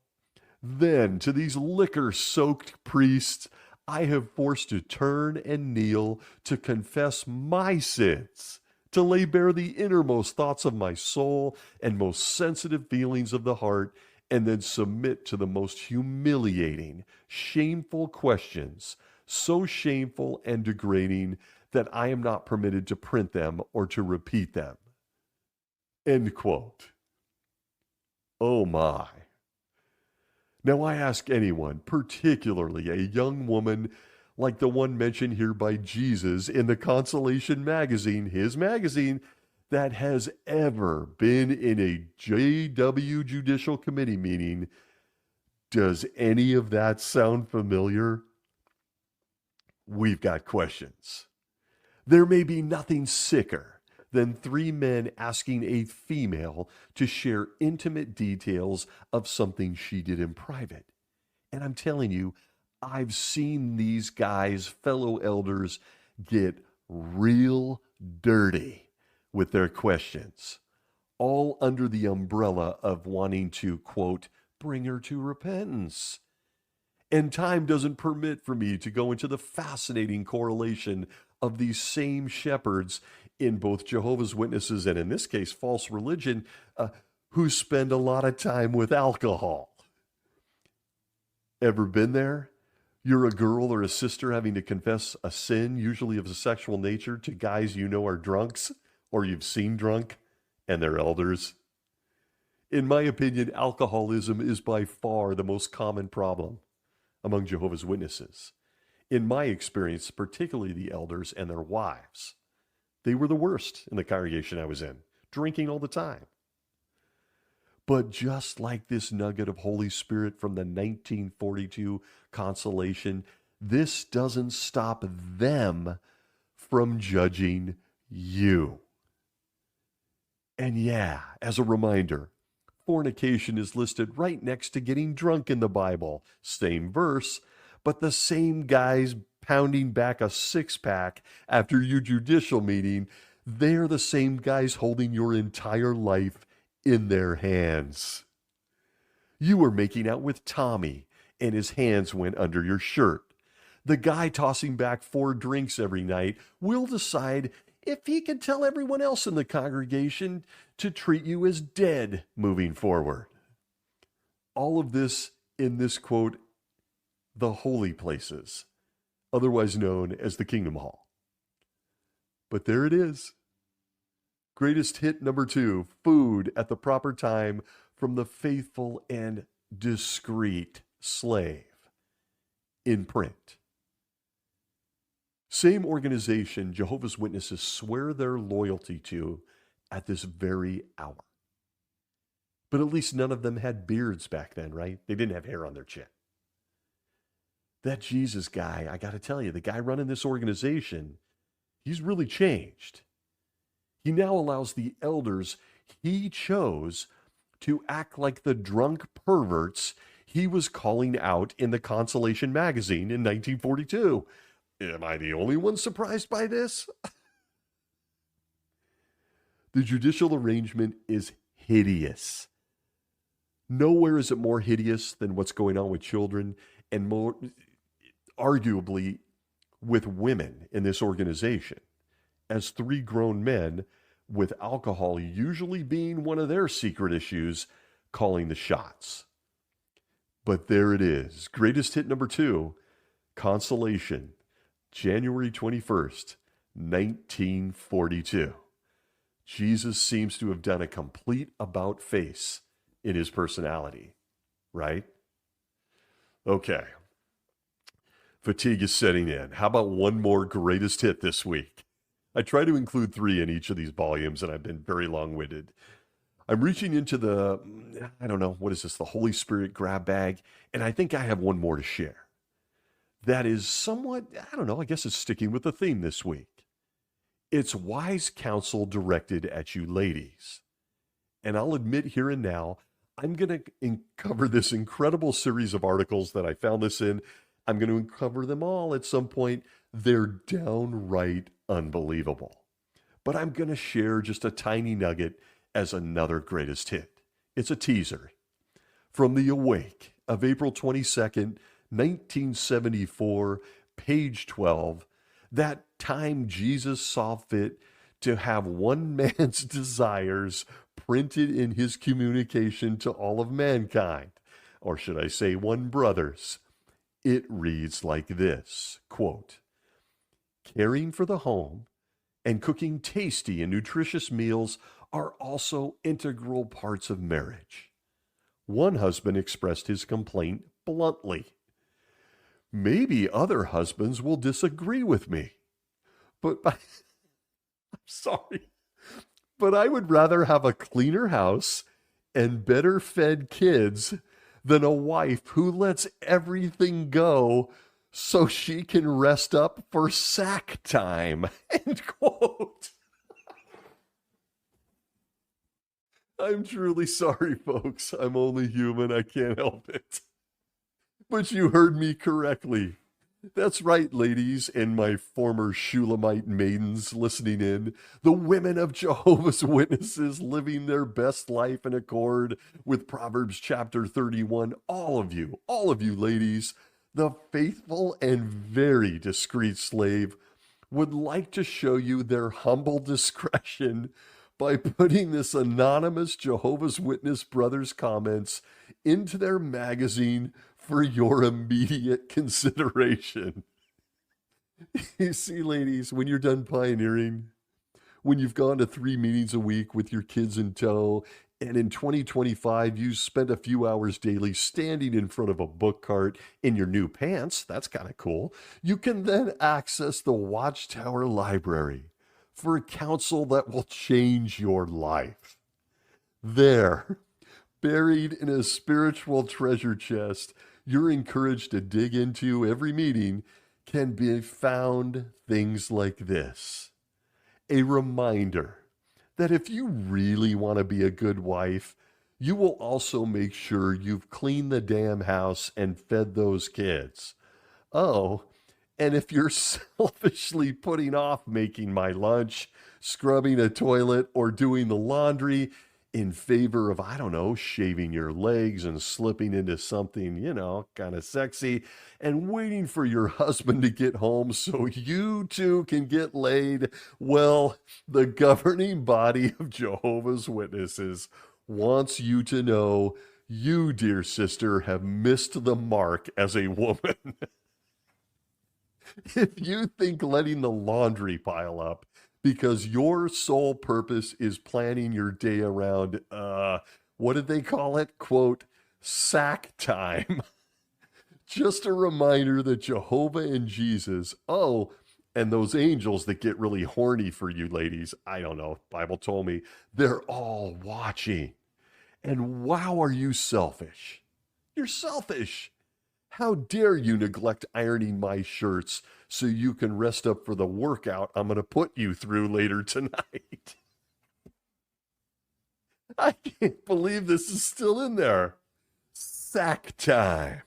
Then to these liquor-soaked priests I have forced to turn and kneel to confess my sins. to lay bare the innermost thoughts of my soul and most sensitive feelings of the heart, and then submit to the most humiliating, shameful questions, so shameful and degrading that I am not permitted to print them or to repeat them. End quote. Oh my. Now I ask anyone, particularly a young woman like the one mentioned here by Jesus in the Consolation magazine, his magazine, that has ever been in a JW Judicial Committee meeting, does any of that sound familiar? We've got questions. There may be nothing sicker than three men asking a female to share intimate details of something she did in private. And I'm telling you, I've seen these guys, fellow elders, get real dirty with their questions, all under the umbrella of wanting to, quote, bring her to repentance. And time doesn't permit for me to go into the fascinating correlation of these same shepherds in both Jehovah's Witnesses and, in this case, false religion, who spend a lot of time with alcohol. Ever been there? You're a girl or a sister having to confess a sin, usually of a sexual nature, to guys you know are drunks or you've seen drunk, and they're elders. In my opinion, alcoholism is by far the most common problem among Jehovah's Witnesses. In my experience, particularly the elders and their wives, they were the worst in the congregation I was in, drinking all the time. But just like this nugget of Holy Spirit from the 1942 Consolation, this doesn't stop them from judging you. And yeah, as a reminder, fornication is listed right next to getting drunk in the Bible. Same verse, but the same guys pounding back a six-pack after your judicial meeting, they're the same guys holding your entire life in their hands. You were making out with Tommy, and his hands went under your shirt. The guy tossing back 4 drinks every night will decide if he can tell everyone else in the congregation to treat you as dead moving forward. All of this in this, quote, the holy places, otherwise known as the Kingdom Hall. But there it is. Greatest hit number 2, food at the proper time from the faithful and discreet slave, in print. Same organization Jehovah's Witnesses swear their loyalty to at this very hour. But at least none of them had beards back then, right? They didn't have hair on their chin. That Jesus guy, I got to tell you, the guy running this organization, he's really changed. He now allows the elders he chose to act like the drunk perverts he was calling out in the Consolation magazine in 1942. Am I the only one surprised by this? The judicial arrangement is hideous. Nowhere is it more hideous than what's going on with children, and more arguably with women in this organization, as 3 grown men, with alcohol usually being one of their secret issues, calling the shots. But there it is. Greatest hit number 2, Consolation, January 21st, 1942. Jesus seems to have done a complete about-face in his personality, right? Okay. Fatigue is setting in. How about one more greatest hit this week? I try to include 3 in each of these volumes, and I've been very long-winded. I'm reaching into the, I don't know, what is this, the Holy Spirit grab bag, and I think I have one more to share. That is somewhat, I don't know, I guess it's sticking with the theme this week. It's wise counsel directed at you ladies. And I'll admit here and now, I'm going to cover this incredible series of articles that I found this in. I'm going to uncover them all at some point. They're downright unbelievable. But I'm going to share just a tiny nugget as another greatest hit. It's a teaser from The Awake of April 22nd, 1974, page 12. That time Jesus saw fit to have one man's desires printed in his communication to all of mankind, or should I say one brother's. It reads like this, quote, caring for the home and cooking tasty and nutritious meals are also integral parts of marriage. One husband expressed his complaint bluntly. Maybe other husbands will disagree with me, but I'm sorry, but I would rather have a cleaner house and better fed kids than a wife who lets everything go so she can rest up for sack time. End quote. I'm truly sorry, folks. I'm only human. I can't help it. But you heard me correctly. That's right, ladies and my former Shulamite maidens listening in. The women of Jehovah's Witnesses living their best life in accord with Proverbs chapter 31. All of you ladies, the faithful and very discreet slave would like to show you their humble discretion by putting this anonymous Jehovah's Witness brothers' comments into their magazine for your immediate consideration. You see, ladies, when you're done pioneering, when you've gone to 3 meetings a week with your kids in tow, and in 2025 you spent a few hours daily standing in front of a book cart in your new pants, that's kind of cool, you can then access the Watchtower Library for a counsel that will change your life. There, buried in a spiritual treasure chest, you're encouraged to dig into every meeting, can be found things like this. A reminder that if you really want to be a good wife, you will also make sure you've cleaned the damn house and fed those kids. Oh, and if you're selfishly putting off making my lunch, scrubbing a toilet, or doing the laundry in favor of, I don't know, shaving your legs and slipping into something, kind of sexy, and waiting for your husband to get home so you too can get laid, well, the governing body of Jehovah's Witnesses wants you to know you, dear sister, have missed the mark as a woman. If you think letting the laundry pile up because your sole purpose is planning your day around, what did they call it? Quote, sack time. Just a reminder that Jehovah and Jesus, and those angels that get really horny for you ladies, I don't know, Bible told me, they're all watching. And wow, are you selfish? You're selfish. How dare you neglect ironing my shirts so you can rest up for the workout I'm going to put you through later tonight? I can't believe this is still in there. Sack time.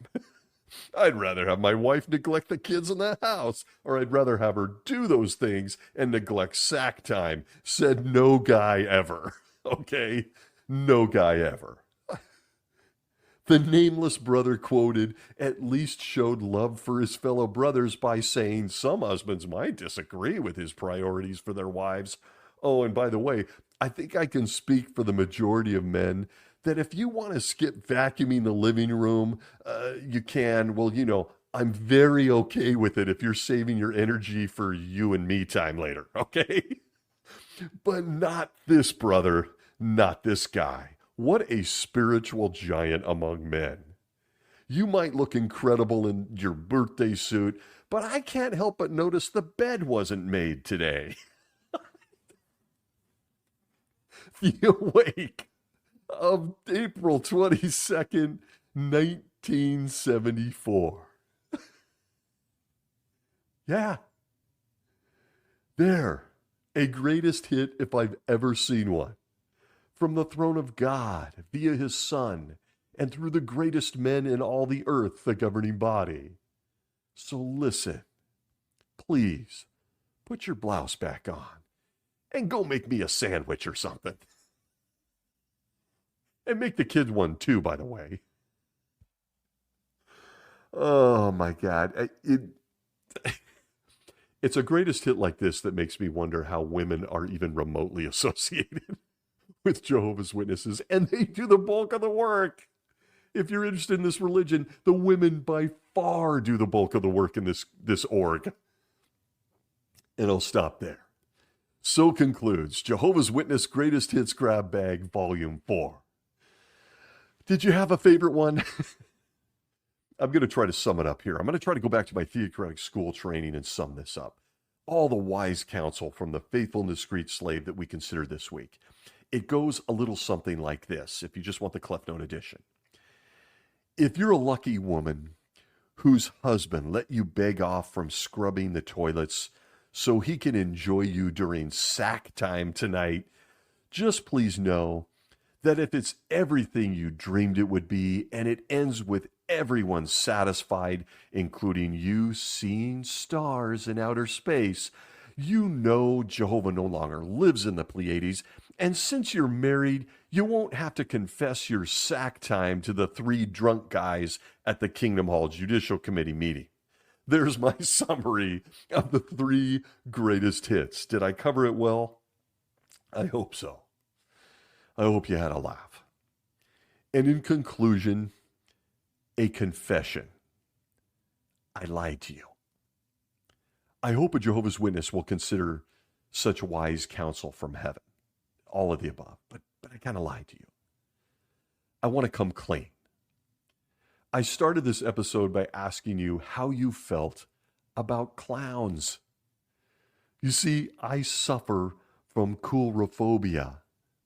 I'd rather have my wife neglect the kids in the house, or I'd rather have her do those things and neglect sack time, said no guy ever. Okay? No guy ever. The nameless brother quoted at least showed love for his fellow brothers by saying some husbands might disagree with his priorities for their wives. Oh, and by the way, I think I can speak for the majority of men that if you want to skip vacuuming the living room, you can. Well, I'm very okay with it if you're saving your energy for you and me time later, okay? But not this brother, not this guy. What a spiritual giant among men. You might look incredible in your birthday suit, but I can't help but notice the bed wasn't made today. The awake of April 22nd, 1974. Yeah. There. A greatest hit if I've ever seen one. From the throne of God, via his Son, and through the greatest men in all the earth, the governing body. So listen, please, put your blouse back on, and go make me a sandwich or something. And make the kid one too, by the way. Oh my God. It's a greatest hit like this that makes me wonder how women are even remotely associated with Jehovah's Witnesses, and they do the bulk of the work. If you're interested in this religion, the women by far do the bulk of the work in this org. And I'll stop there. So concludes Jehovah's Witness Greatest Hits Grab Bag Volume 4. Did you have a favorite one? I'm going to try to sum it up here. I'm going to try to go back to my theocratic school training and sum this up. All the wise counsel from the faithful and discreet slave that we consider this week. It goes a little something like this, if you just want the Clef Note edition. If you're a lucky woman whose husband let you beg off from scrubbing the toilets so he can enjoy you during sack time tonight, just please know that if it's everything you dreamed it would be, and it ends with everyone satisfied, including you seeing stars in outer space, you know Jehovah no longer lives in the Pleiades, and since you're married, you won't have to confess your sack time to the 3 drunk guys at the Kingdom Hall Judicial Committee meeting. There's my summary of the 3 greatest hits. Did I cover it well? I hope so. I hope you had a laugh. And in conclusion, a confession. I lied to you. I hope a Jehovah's Witness will consider such wise counsel from heaven. All of the above, but I kind of lied to you. I want to come clean. I started this episode by asking you how you felt about clowns. You see, I suffer from coulrophobia,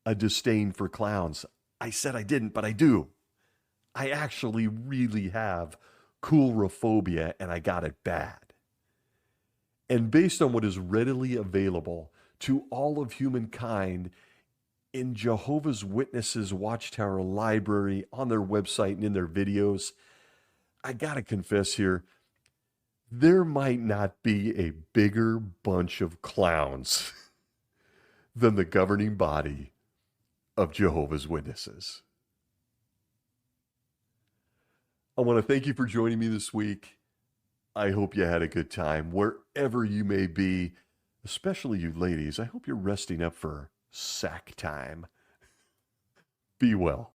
a disdain for clowns. I said I didn't, but I do. I actually really have coulrophobia, and I got it bad. And based on what is readily available to all of humankind in Jehovah's Witnesses Watchtower Library, on their website and in their videos, I gotta confess here, there might not be a bigger bunch of clowns than the governing body of Jehovah's Witnesses. I want to thank you for joining me this week. I hope you had a good time wherever you may be, especially you ladies. I hope you're resting up for sack time. Be well.